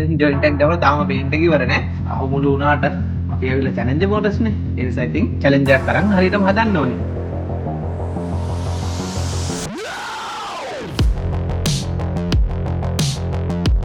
මෙතන ජොයින්ට් එකක් දාලා තාම පේන්ට් එක ඉවර නෑ. අහු මුළු වුණාට අපි ඇවිල්ලා චැලෙන්ජර් මෝටර්ස් නේ. ඒ නිසා ඉතින් චැලෙන්ජර් එකක් අරන් හරියටම හදන්න ඕනේ.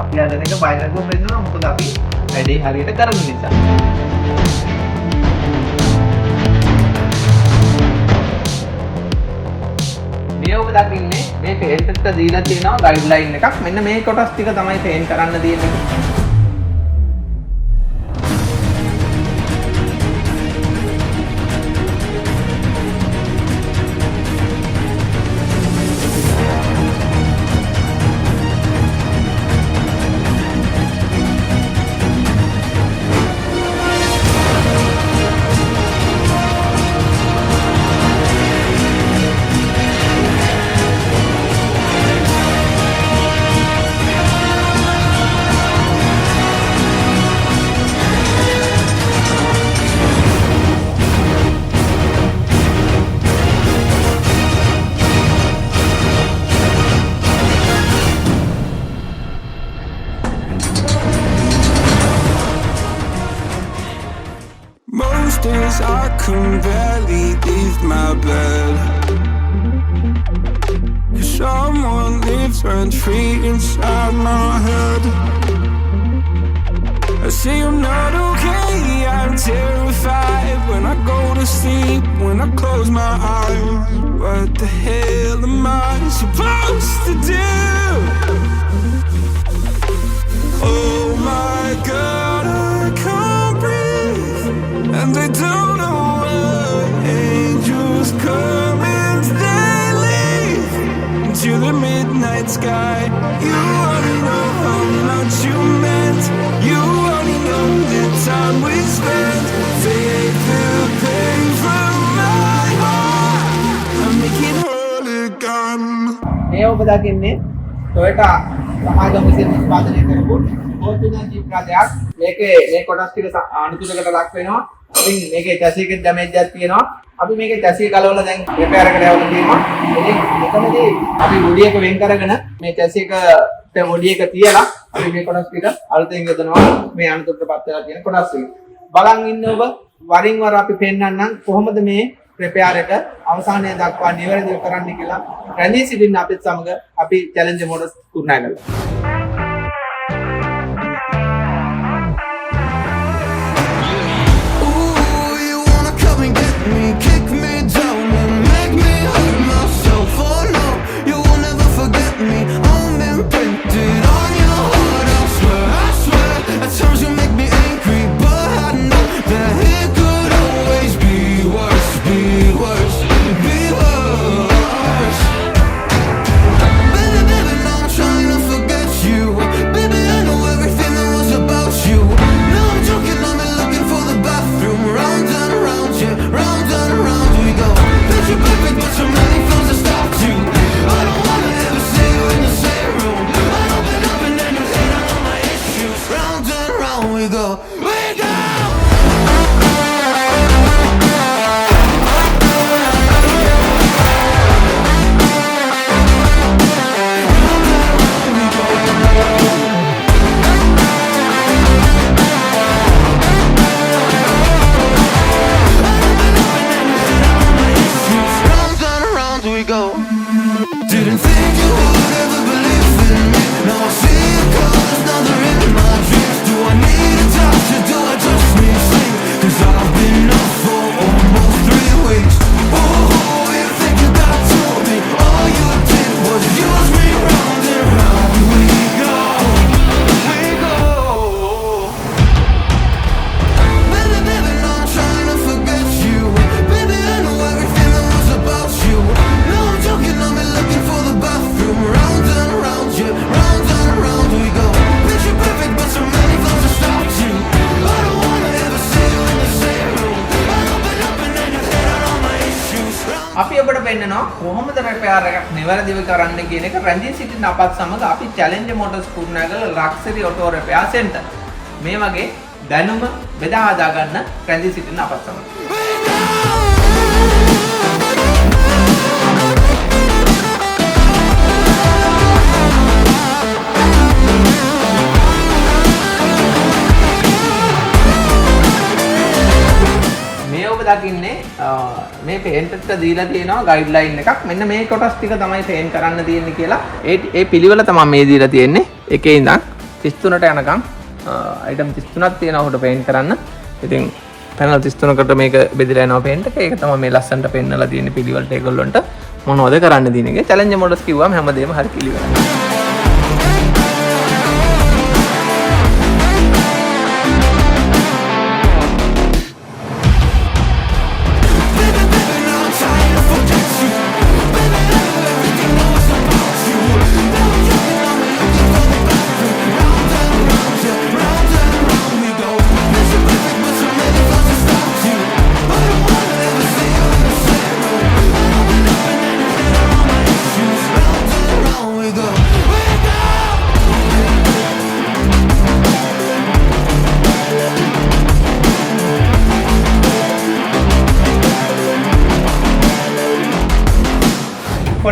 අපි හදන එක බයිනර්කෝ වෙන්නවා මොකද අපි වැඩේ හරියට කරන නිසා. මේ ඔබ දකින්නේ මේ පේන්ට් එකට දීලා තියෙනවා ගයිඩ්ලයින් එකක්. මෙන්න මේ කොටස් ටික තමයි පේන්ට් කරන්න දෙන්නේ. Days I can barely leave my bed, 'cause someone lives rent free inside my head. I say I'm not okay, I'm terrified when I go to sleep, when I close my eyes. What the hell am I supposed to do? Oh my God, I can't breathe, and they don't know why. Angels come and they leave into the midnight sky. You only know how much you meant. You only know the time we spent. Take the pain from my heart and make it whole again. මේ ඔබ දකින්නේ Toyota සමාගම විසින් නිෂ්පාදනය කරපු Fortuner Jeep රථයක්. මේකේ මේ කොටස් ටික අනුතුලකට ලක් වෙනවා. ඉතින් මේකේ chassis එකේ damage එකක් තියෙනවා. අපි මේකේ chassis ගලවලා දැන් repair එකට යවලා තියෙනවා. ඉතින් මෙතනදී අපි body එක වෙන් කරගෙන මේ chassis එකට body එක තියලා අපි මේ කොටස් ටික අලුතෙන් යොදනවා. මේ අනුතුලටපත් වෙලා තියෙන කොටස් ටික. බලන් ඉන්න ඔබ වරින් වර අපි පෙන්නන්නම් කොහොමද මේ repair එක අවසානයේ දක්වා නිවැරදිව කරන්න කියලා රැඳී සිටින්න අපිත් සමග අපි Challenger Motors කුරුණා කරලා. අපි ඔබට පෙන්නනවා කොහොමද repair එකක් නිවැරදිව කරන්න කියන එක රැඳී සිටින අපත් සමග අපි Challenger Motors Kurunegala Luxury Auto Repair Center මේ වගේ දැනුම බෙදා හදා ගන්න රැඳී සිටින අපත් සමග. දකින්නේ මේ පේන්ට් එකට දීලා තියෙනවා ගයිඩ්ලයින් එකක්. මෙන්න මේ කොටස් ටික තමයි පේන්ට් කරන්න තියෙන්නේ කියලා. ඒ පිළිවෙල තමයි මේ දීලා තියෙන්නේ. එකේ ඉඳන් 33ට යනකම් අයිටම් 33ක් තියෙනවා උඩ පේන්ට් කරන්න. ඉතින් පැනල් 33කට මේක බෙදලා යනවා පේන්ට් එක. ඒක තමයි මේ ලස්සනට පෙන්නලා තියෙන පිළිවෙලට ඒගොල්ලන්ට මොනවද කරන්න තියෙන එක. චැලෙන්ජ් මොඩස් කිව්වම හැමදේම හරි පිළිවෙලයි.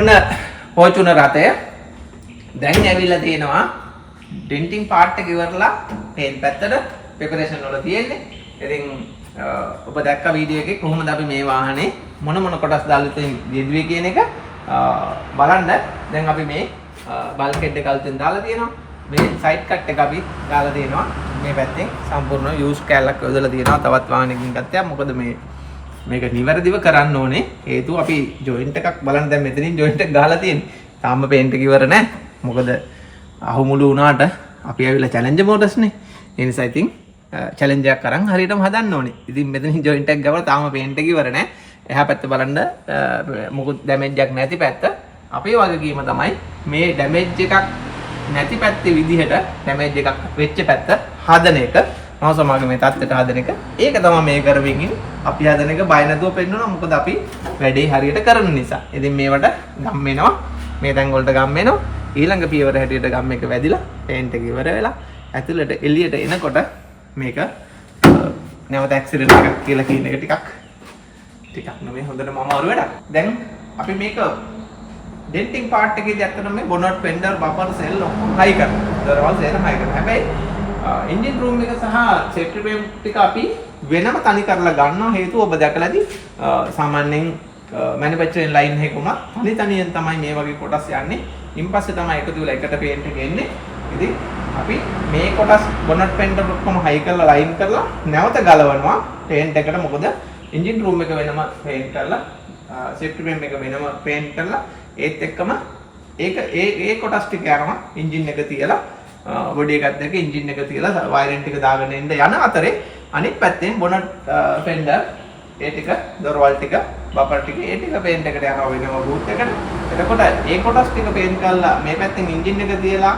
ඔන්න Fortuner රථය දැන් ඇවිල්ලා තියෙනවා ඩෙන්ටිං පාර්ට් එක ඉවරලා පේන් පැත්තට ප්‍රෙපරේෂන් වල තියෙන්නේ. ඉතින් ඔබ දැක්ක වීඩියෝ එකේ කොහොමද අපි මේ වාහනේ මොන කොටස් දාලා තියෙන්නේ කියන එක බලන්න. දැන් අපි මේ බල්කෙඩ් එක අලුතෙන් දාලා තියෙනවා. මේ සයිඩ් කට් එක අපි දාලා තියෙනවා. මේ පැත්තෙන් සම්පූර්ණ යූස් කැලක් යොදලා තියෙනවා. තවත් වාහනකින් ගත්තා. මොකද මේක නිවැරදිව කරන්න ඕනේ. හේතුව අපි ජොයින්ට් එකක් බලන්න දැන් මෙතනින් ජොයින්ට් එක ගහලා තියෙන්නේ. තාම පේන්ට් එක ඉවර නැහැ. මොකද අහුමුළු වුණාට අපි ඇවිල්ලා චැලෙන්ජර් මෝටර්ස් නේ. ඒ නිසා ඉතින් චැලෙන්ජර් එකක් අරන් හරියටම හදන්න ඕනේ. ඉතින් මෙතනින් ජොයින්ට් එකක් ගවලා තාම පේන්ට් එක ඉවර නැහැ. එහා පැත්ත බලන්න මොකුත් ඩැමේජ් එකක් නැති පැත්ත. අපේ වගකීම තමයි මේ ඩැමේජ් එකක් නැති පැත්තේ විදිහට ඩැමේජ් එකක් වෙච්ච පැත්ත හදන එක. මම සමාගමේ මේ තත්ත්වයට හදන එක. ඒක තමයි මේ කරමින් අපි හදන එක බය නැතුව පෙන්නනවා. මොකද අපි වැඩේ හරියට කරන නිසා. ඉතින් මේවට ගම් වෙනවා. මේ තැන් වලට ගම් වෙනවා. ඊළඟ පියවර හැටියට ගම් එක වැදිලා පේන්ට් එක ඉවර වෙලා ඇතුළට එළියට එනකොට මේක නැවත ඇක්සිඩන්ට් එකක් කියලා කියන එක ටිකක් නෙමෙයි හොඳටම අමාරු වැඩක්. දැන් අපි මේක ඩෙන්ටිං පාර්ට් එකේදී ඇත්තටම මේ බොනට් ෆෙන්ඩර් බම්පර් සෙල් ඔක්කොම හයි කරනවා. දරවල් සේන හයි කරනවා. හැබැයි එන්ජින් රූම් එක සහ සේෆ්ටි ෆ්‍රේම් ටික අපි වෙනම තනි කරලා ගන්නවා. හේතුව ඔබ දැකලාදී සාමාන්‍යයෙන් මැනුෆැක්චරින් ලයින් එකක උනත් තනියෙන් තමයි මේ වගේ කොටස් යන්නේ. ඉන්පස්සේ තමයි එකතු වෙලා එකට පේන්ට් එක එන්නේ. ඉතින් අපි මේ කොටස් බොනට් ෆෙන්ඩර් ඔක්කොම හයි කරලා ලයින් කරලා නැවත ගලවනවා පේන්ට් එකට. මොකද එන්ජින් රූම් එක වෙනම පේන්ට් කරලා සේෆ්ටි ෆ්‍රේම් එක වෙනම පේන්ට් කරලා ඒත් එක්කම ඒ කොටස් ටික යනවා එන්ජින් එක තියලා බොඩි එකත් එක්ක එන්ජින් එක තියලා වයරින් ටික දාගෙන ඉන්න යන අතරේ අනිත් පැත්තෙන් බොනට් ෆෙන්ඩර් ඒ ටික දොරවල් ටික බම්පර් ටික ඒ ටික පේන්ට් එකට යනවා වෙනම බූත් එකට. එතකොට ඒ කොටස් ටික පේන්ට් කරලා මේ පැත්තෙන් එන්ජින් එක තියලා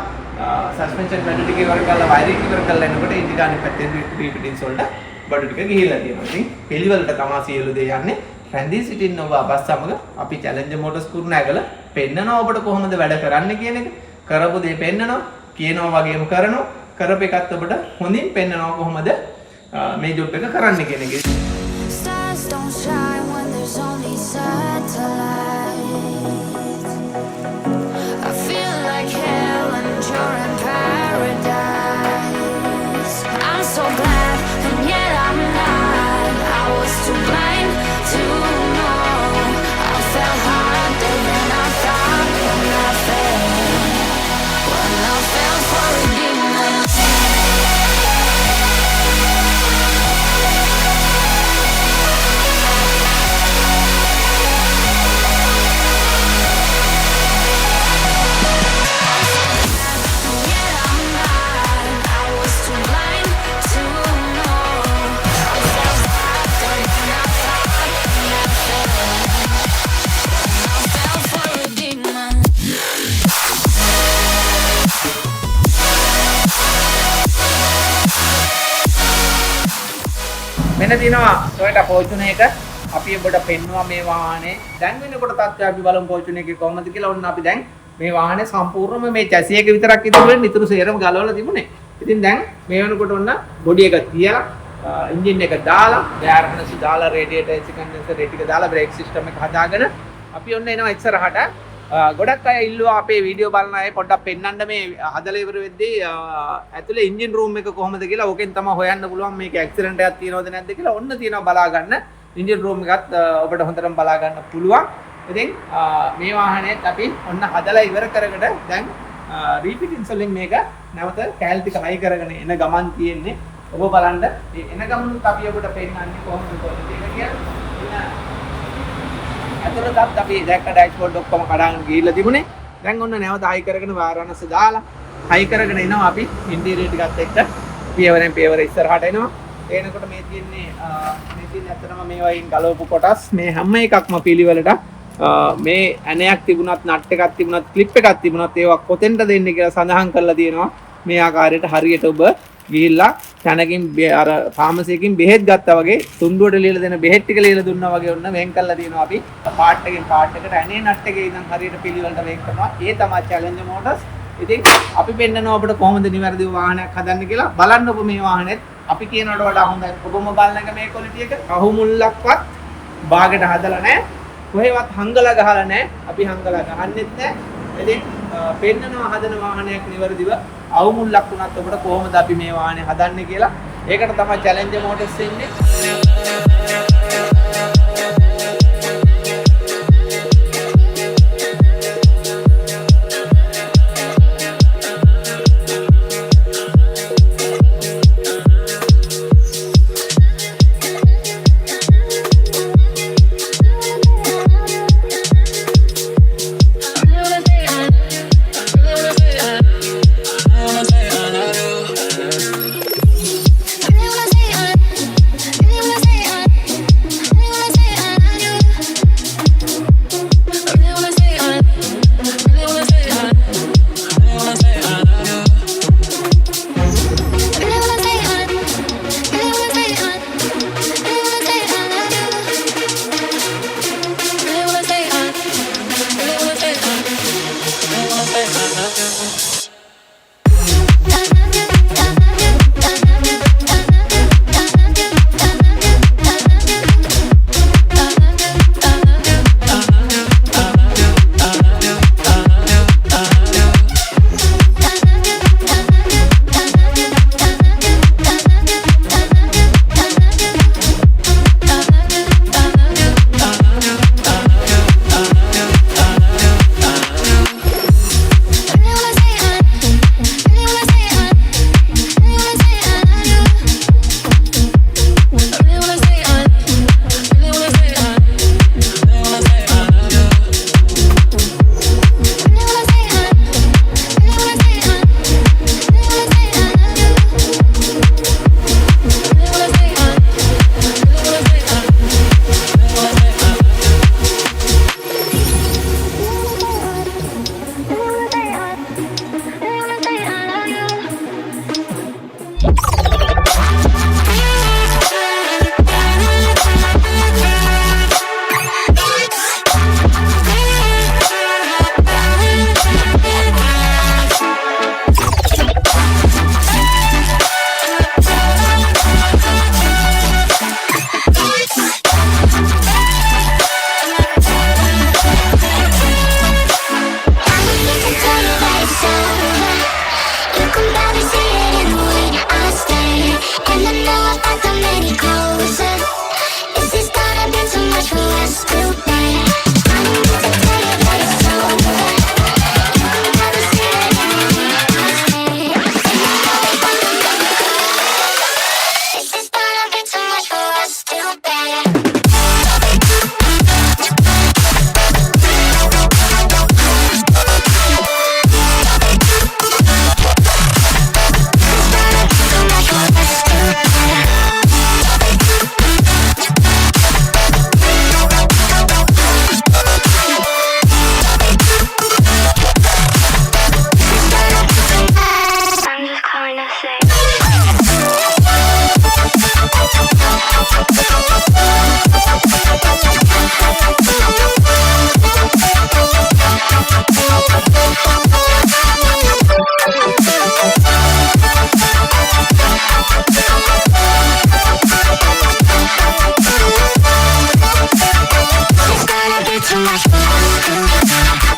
සස්පෙන්ෂන් බඩු ටික ඉවර කරලා වයරින් ඉවර කරලා එනකොට ඒ ටික අනිත් පැත්තෙන් රීපිටින්ස් වලට බඩු ටික ගිහිල්ලා තියෙනවා. ඉතින් පිළිවෙලට තමයි සියලු දේ යන්නේ. රැඳී සිටින්න ඔබ අපස් සමග අපි චැලෙන්ජර් මෝටර්ස් කුරුණෑගල පෙන්නනවා ඔබට කොහොමද වැඩ කරන්න කියන එක. කරපු දේ පෙන්නනවා, කියනවා වගේම කරනවා. කරපු එකත් ඔබට හොඳින් පෙන්නනවා කොහොමද මේ ජොබ් එක කරන්න කියන එක. Stars don't shine when there's only satellites. I feel like hell and you're in paradise. I'm so glad and yet I'm not. I was too blind to know. I fell harder than I thought when I fell for a demon. මෙන්න තියෙනවා Toyota Fortuner එක. අපි ඔබට පෙන්නවා මේ වාහනේ දැන් වෙනකොට තත්ත්වය අපි බලමු Fortuner එකේ කොහොමද කියලා. ඔන්න අපි දැන් මේ වාහනේ සම්පූර්ණයෙන්ම මේ chassis එක විතරක් ඉතුරු වෙන්නේ. ඉතුරු සේරම ගලවලා තිබුණේ. ඉතින් දැන් මේ වෙනකොට ඔන්න බොඩි එක තියලා එන්ජින් එක දාලා එයාර් කනසි දාලා රේඩියේටර් AC කන්ඩෙන්සර් ටික දාලා බ්‍රේක් සිස්ටම් එක හදාගෙන අපි ඔන්න එනවා ඉස්සරහට. ගොඩක් අය ඉල්ලුවා අපේ වීඩියෝ බලන අය පොඩ්ඩක් පෙන්වන්න මේ හදලා ඉවර වෙද්දී ඇතුලේ එන්ජින් රූම් එක කොහොමද කියලා. ඕකෙන් තමයි හොයන්න පුළුවන් මේක ඇක්සිඩන්ට් එකක් තියෙනවද නැද්ද කියලා. ඔන්න තියෙනවා බලා ගන්න. engine room එකත් ඔබට හොඳටම බලා ගන්න පුළුවන්. ඉතින් මේ වාහනේත් අපි ඔන්න හදලා ඉවර කරගෙන දැන් රීපිට් ඉන්ස්ටෝලින් මේක නැවත කැලේ ටික හයි කරගෙන එන ගමන් තියෙන්නේ. ඔබ බලන්න එන ගමනුත් අපි ඔබට පෙන්නන්නේ කොහොමද කියලා. අතනටත් අපි දැක්ක ඩෑෂ්බෝඩ් ඔක්කොම කඩාගෙන ගිහිල්ලා තිබුණේ. දැන් ඔන්න නැවත හයි කරගෙන වාරණස දාලා හයි කරගෙන එනවා අපි ඉන්ටීරියර් ටිකත් එක්ක පියවරෙන් පියවර ඉස්සරහට එනවා. එනකොට මේ තියෙන්නේ ඇත්තටම මේ වයින් ගලවපු කොටස් මේ හැම එකක්ම පිළිවෙලට මේ ඇණයක් තිබුණත් නට් එකක් තිබුණත් ක්ලිප් එකක් තිබුණත් ඒවා කොතෙන්ද දෙන්නේ කියලා සඳහන් කරලා තියෙනවා. මේ ආකාරයට හරියට ඔබ ගිහිල්ලා තැනකින් අර ෆාමසි එකකින් බෙහෙත් ගත්තා වගේ තුන්ඩුවට ලියලා දෙන බෙහෙත් ටික ලියලා දුන්නා වගේ ඔන්න වෙන් කරලා තියෙනවා අපි පාර්ට් එකෙන් පාර්ට් එකට ඇනේ නට් එකේ ඉඳන් හරියට පිළිවෙලට වෙන් කරනවා. ඒ තමයි චැලෙන්ජර් මෝටර්ස්. ඉතින් අපි පෙන්නනවා අපිට කොහොමද නිවැරදිව වාහනයක් හදන්න කියලා. බලන්න ඔබ මේ වාහනේත් අපි කියනකට වඩා හොඳයි. ඔබම බලන එක මේ ක්වොලිටි එක කහු මුල්ලක්වත් බාගෙට හදලා නැහැ. කොහෙවත් හංගලා ගහලා නැහැ. අපි හංගලා ගහන්නෙත් නැහැ. ඉතින් පෙන්නනවා හදන වාහනයක් නිවැරදිව අවුමුල්ලක් වුණත් ඔබට කොහොමද අපි මේ වාහනේ හදන්නේ කියලා. ඒකට තමයි චැලෙන්ජර් මෝටර්ස් ඉන්නේ. Too much.